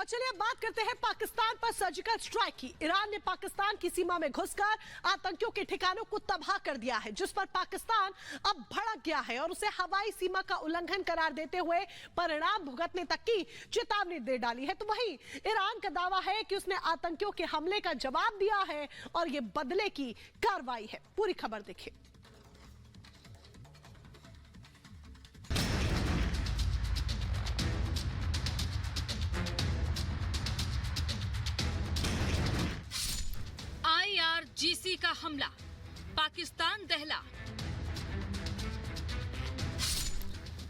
चलिए बात करते हैं पाकिस्तान पर सर्जिकल स्ट्राइक की। ईरान ने पाकिस्तान की सीमा में घुसकर आतंकियों के ठिकानों को तबाह कर दिया है, जिस पर पाकिस्तान अब भड़क गया है और उसे हवाई सीमा का उल्लंघन करार देते हुए परिणाम भुगतने तक की चेतावनी दे डाली है। तो वहीं ईरान का दावा है कि उसने आतंकियों के हमले का जवाब दिया है और यह बदले की कार्रवाई है। पूरी खबर देखिए। IRGC का हमला, पाकिस्तान दहला।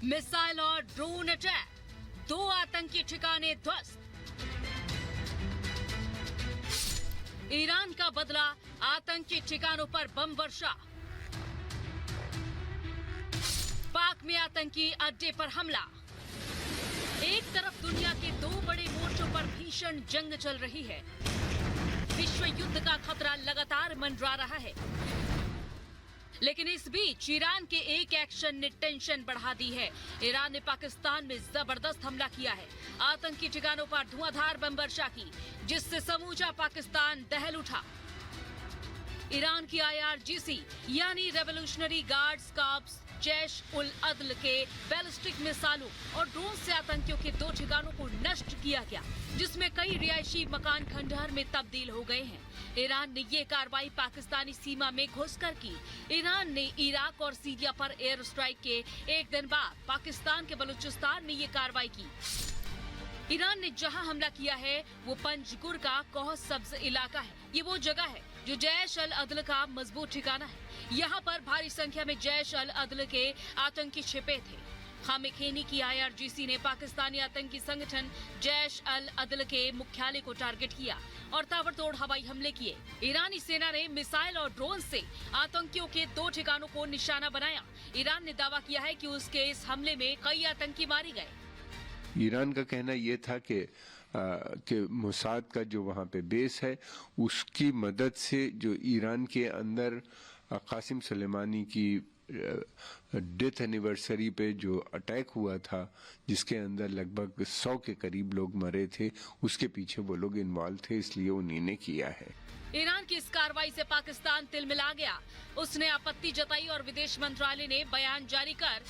मिसाइल और ड्रोन अटैक, 2 आतंकी ठिकाने ध्वस्त। ईरान का बदला, आतंकी ठिकानों पर बम वर्षा। पाक में आतंकी अड्डे पर हमला। एक तरफ दुनिया के 2 बड़े मोर्चों पर भीषण जंग चल रही है। विश्व युद्ध का खतरा लगातार मंडरा रहा है, लेकिन इस बीच ईरान के एक एक्शन ने टेंशन बढ़ा दी है। ईरान ने पाकिस्तान में जबरदस्त हमला किया है, आतंकी ठिकानों पर धुआंधार बम वर्षा की, जिससे समूचा पाकिस्तान दहल उठा। ईरान की IRGC यानी रेवोल्यूशनरी गार्ड्स कॉर्प्स जैश उल अदल के बैलिस्टिक मिसाइलों और ड्रोन से आतंकियों के 2 ठिकानों को नष्ट किया गया, जिसमें कई रिहायशी मकान खंडहर में तब्दील हो गए हैं। ईरान ने ये कार्रवाई पाकिस्तानी सीमा में घुसकर की। ईरान ने इराक और सीरिया पर एयर स्ट्राइक के एक दिन बाद पाकिस्तान के बलूचिस्तान में ये कार्रवाई की। ईरान ने जहां हमला किया है वो पंजगुर का कौह सब्ज इलाका है। ये वो जगह है जो जैश अल अदल का मजबूत ठिकाना है। यहाँ पर भारी संख्या में जैश अल अदल के आतंकी छिपे थे। खामेखेनी की IRGC ने पाकिस्तानी आतंकी संगठन जैश अल अदल के मुख्यालय को टारगेट किया और ताबड़तोड़ हवाई हमले किए। ईरानी सेना ने मिसाइल और ड्रोन से आतंकियों के 2 ठिकानों को निशाना बनाया। ईरान ने दावा किया है कि उसके इस हमले में कई आतंकी मारे गए। ईरान का कहना यह था कि मोसाद का जो वहाँ पे बेस है, उसकी मदद से जो ईरान के अंदर कासिम सुलेमानी की डेथ एनिवर्सरी पे जो अटैक हुआ था, जिसके अंदर लगभग 100 के करीब लोग मरे थे, उसके पीछे वो लोग इन्वॉल्व थे, इसलिए उन्हीं ने किया है। ईरान की इस कार्रवाई से पाकिस्तान तिलमिला गया। उसने आपत्ति जताई और विदेश मंत्रालय ने बयान जारी कर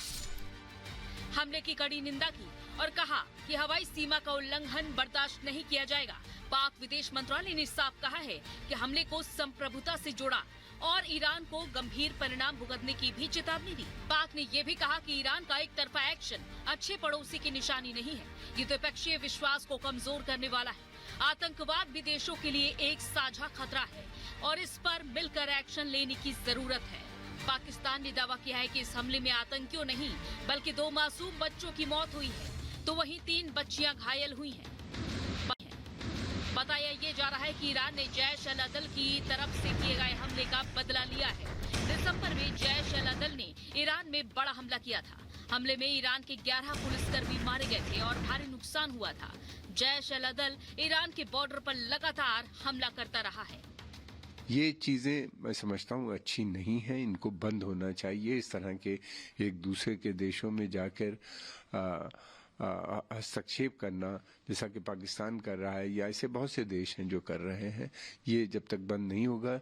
हमले की कड़ी निंदा की और कहा कि हवाई सीमा का उल्लंघन बर्दाश्त नहीं किया जाएगा। पाक विदेश मंत्रालय ने साफ कहा है कि हमले को संप्रभुता से जोड़ा और ईरान को गंभीर परिणाम भुगतने की भी चेतावनी दी। पाक ने यह भी कहा कि ईरान का एक तरफा एक्शन अच्छे पड़ोसी की निशानी नहीं है, ये द्विपक्षीय विश्वास को कमजोर करने वाला है। आतंकवाद भी देशों के लिए एक साझा खतरा है और इस पर मिलकर एक्शन लेने की जरूरत है। पाकिस्तान ने दावा किया है कि इस हमले में आतंकियों नहीं बल्कि 2 मासूम बच्चों की मौत हुई है, तो वहीं 3 बच्चियां घायल हुई हैं। बताया ये जा रहा है कि ईरान ने जैश अल अदल की तरफ से किए गए हमले का बदला लिया है। दिसंबर में जैश अल अदल ने ईरान में बड़ा हमला किया था। हमले में ईरान के 11 पुलिसकर्मी मारे गए थे और भारी नुकसान हुआ था। जैश अल अदल ईरान के बॉर्डर पर लगातार हमला करता रहा है। ये चीज़ें मैं समझता हूँ अच्छी नहीं है, इनको बंद होना चाहिए। इस तरह के एक दूसरे के देशों में जाकर हस्तक्षेप करना, जैसा कि पाकिस्तान कर रहा है या ऐसे बहुत से देश हैं जो कर रहे हैं, ये जब तक बंद नहीं होगा,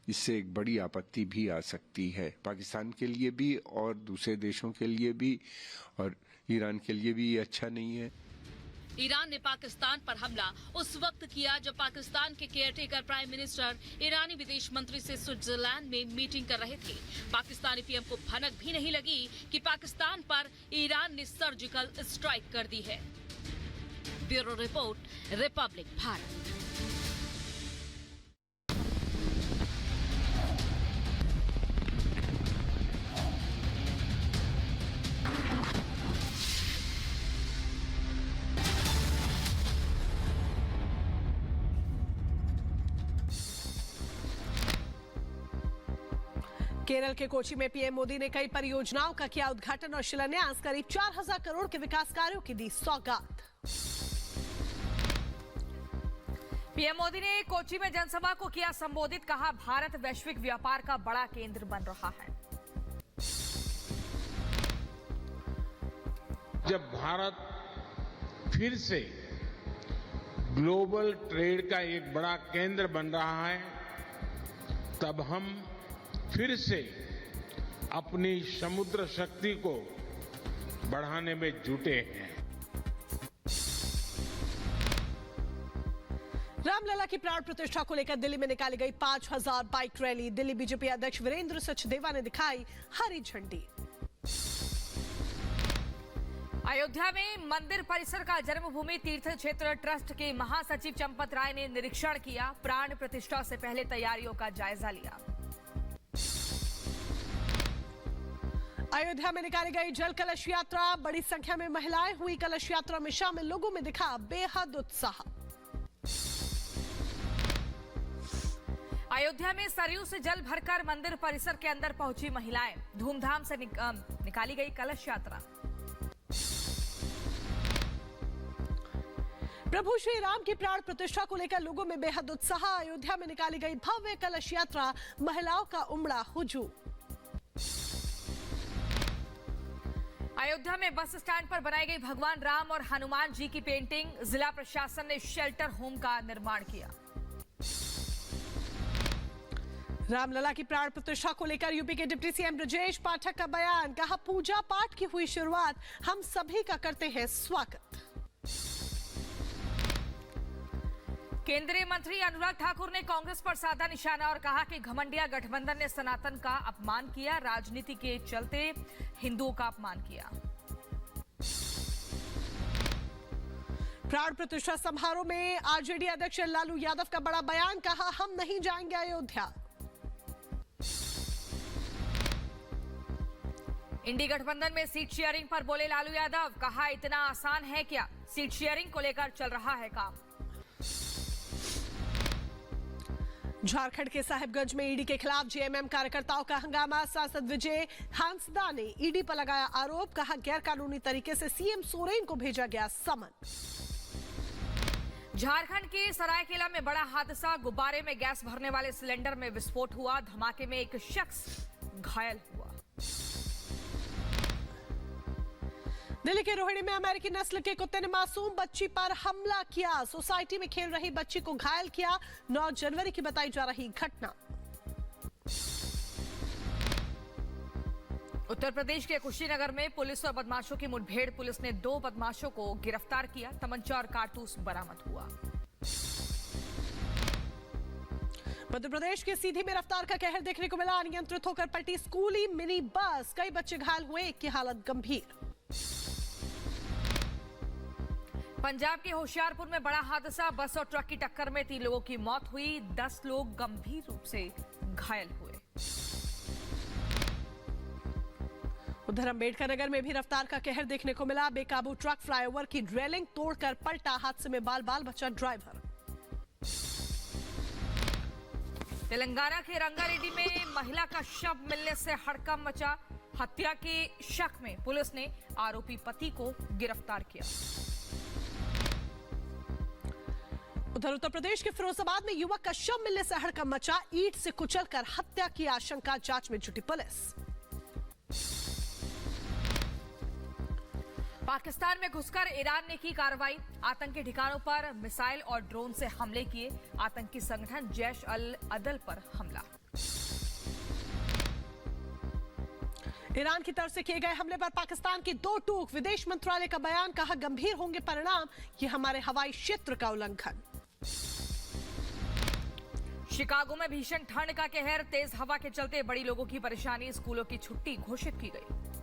इससे एक बड़ी आपत्ति भी आ सकती है, पाकिस्तान के लिए भी और दूसरे देशों के लिए भी, और ईरान के लिए भी ये अच्छा नहीं है। ईरान ने पाकिस्तान पर हमला उस वक्त किया जब पाकिस्तान के केयरटेकर प्राइम मिनिस्टर ईरानी विदेश मंत्री से स्विट्जरलैंड में मीटिंग कर रहे थे। पाकिस्तानी पीएम को भनक भी नहीं लगी कि पाकिस्तान पर ईरान ने सर्जिकल स्ट्राइक कर दी है। Bureau report, Republic Bharat. Kerala के कोची में पीएम मोदी ने कई परियोजनाओं का किया उद्घाटन और शिलान्यास। करीब 4000 करोड़ के विकास कार्यों की दी सौगात। पीएम मोदी ने कोची में जनसभा को किया संबोधित, कहा भारत वैश्विक व्यापार का बड़ा केंद्र बन रहा है। जब भारत फिर से ग्लोबल ट्रेड का एक बड़ा केंद्र बन रहा है, तब हम फिर से अपनी समुद्र शक्ति को बढ़ाने में जुटे हैं। रामलला की प्राण प्रतिष्ठा को लेकर दिल्ली में निकाली गई 5000 बाइक रैली। दिल्ली बीजेपी अध्यक्ष वीरेंद्र सचदेवा ने दिखाई हरी झंडी। अयोध्या में मंदिर परिसर का जन्मभूमि तीर्थ क्षेत्र ट्रस्ट के महासचिव चंपत राय ने निरीक्षण किया। प्राण प्रतिष्ठा से पहले तैयारियों का जायजा लिया। अयोध्या में निकाली गई जल कलश यात्रा। बड़ी संख्या में महिलाएं हुई कलश यात्रा में शामिल। लोगों में दिखा बेहद उत्साह। अयोध्या में सरयू से जल भरकर मंदिर परिसर के अंदर पहुंची महिलाएं। धूमधाम से निकाली गई कलश यात्रा। प्रभु श्री राम की प्राण प्रतिष्ठा को लेकर लोगों में बेहद उत्साह। अयोध्या में निकाली गई भव्य कलश यात्रा। महिलाओं का उमड़ा हुजूम। अयोध्या में बस स्टैंड पर बनाई गई भगवान राम और हनुमान जी की पेंटिंग। जिला प्रशासन ने शेल्टर होम का निर्माण किया। रामलला की प्राण प्रतिष्ठा को लेकर यूपी के डिप्टी सीएम ब्रजेश पाठक का बयान। कहा, पूजा पाठ की हुई शुरुआत हम सभी का करते हैं स्वागत। केंद्रीय मंत्री अनुराग ठाकुर ने कांग्रेस पर साधा निशाना और कहा कि घमंडिया गठबंधन ने सनातन का अपमान किया, राजनीति के चलते हिंदुओं का अपमान किया। प्राण प्रतिष्ठा समारोह में आरजेडी अध्यक्ष लालू यादव का बड़ा बयान। कहा, हम नहीं जाएंगे अयोध्या। इंडी गठबंधन में सीट शेयरिंग पर बोले लालू यादव। कहा, इतना आसान है क्या? सीट शेयरिंग को लेकर चल रहा है काम। झारखंड के साहिबगंज में ईडी के खिलाफ जेएमएम कार्यकर्ताओं का हंगामा। सांसद विजय हांसदा ने ईडी पर लगाया आरोप। कहा, गैरकानूनी तरीके से सीएम सोरेन को भेजा गया समन। झारखंड के सरायकेला में बड़ा हादसा। गुब्बारे में गैस भरने वाले सिलेंडर में विस्फोट हुआ। धमाके में एक शख्स घायल हुआ। दिल्ली के रोहिणी में अमेरिकी नस्ल के कुत्ते ने मासूम बच्ची पर हमला किया। सोसाइटी में खेल रही बच्ची को घायल किया। 9 जनवरी की बताई जा रही घटना। उत्तर प्रदेश के कुशीनगर में पुलिस और बदमाशों की मुठभेड़। पुलिस ने 2 बदमाशों को गिरफ्तार किया। तमंचा और कारतूस बरामद हुआ। मध्य प्रदेश के सीधी में रफ्तार का कहर देखने को मिला। अनियंत्रित होकर पलटी स्कूली मिनी बस। कई बच्चे घायल हुए, एक की हालत गंभीर। पंजाब के होशियारपुर में बड़ा हादसा। बस और ट्रक की टक्कर में 3 लोगों की मौत हुई। 10 लोग गंभीर रूप से घायल हुए। उधर अंबेडकर नगर में भी रफ्तार का कहर देखने को मिला। बेकाबू ट्रक फ्लाईओवर की रेलिंग तोड़कर पलटा। हादसे में बाल बाल बचा ड्राइवर। तेलंगाना के रंगारेड्डी में महिला का शव मिलने से हड़कंप मचा। हत्या के शक में पुलिस ने आरोपी पति को गिरफ्तार किया। उधर उत्तर प्रदेश के फिरोजाबाद में युवक का शव मिलने से हड़कंप मचा। ईंट से कुचलकर हत्या की आशंका। जांच में जुटी पुलिस। पाकिस्तान में घुसकर ईरान ने की कार्रवाई। आतंकी ठिकानों पर मिसाइल और ड्रोन से हमले किए। आतंकी संगठन जैश अल अदल पर हमला। ईरान की तरफ से किए गए हमले पर पाकिस्तान की 2 टूक। विदेश मंत्रालय का बयान। कहा, गंभीर होंगे परिणाम। ये हमारे हवाई क्षेत्र का उल्लंघन। शिकागो में भीषण ठंड का कहर। तेज हवा के चलते बड़ी लोगों की परेशानी। स्कूलों की छुट्टी घोषित की गई।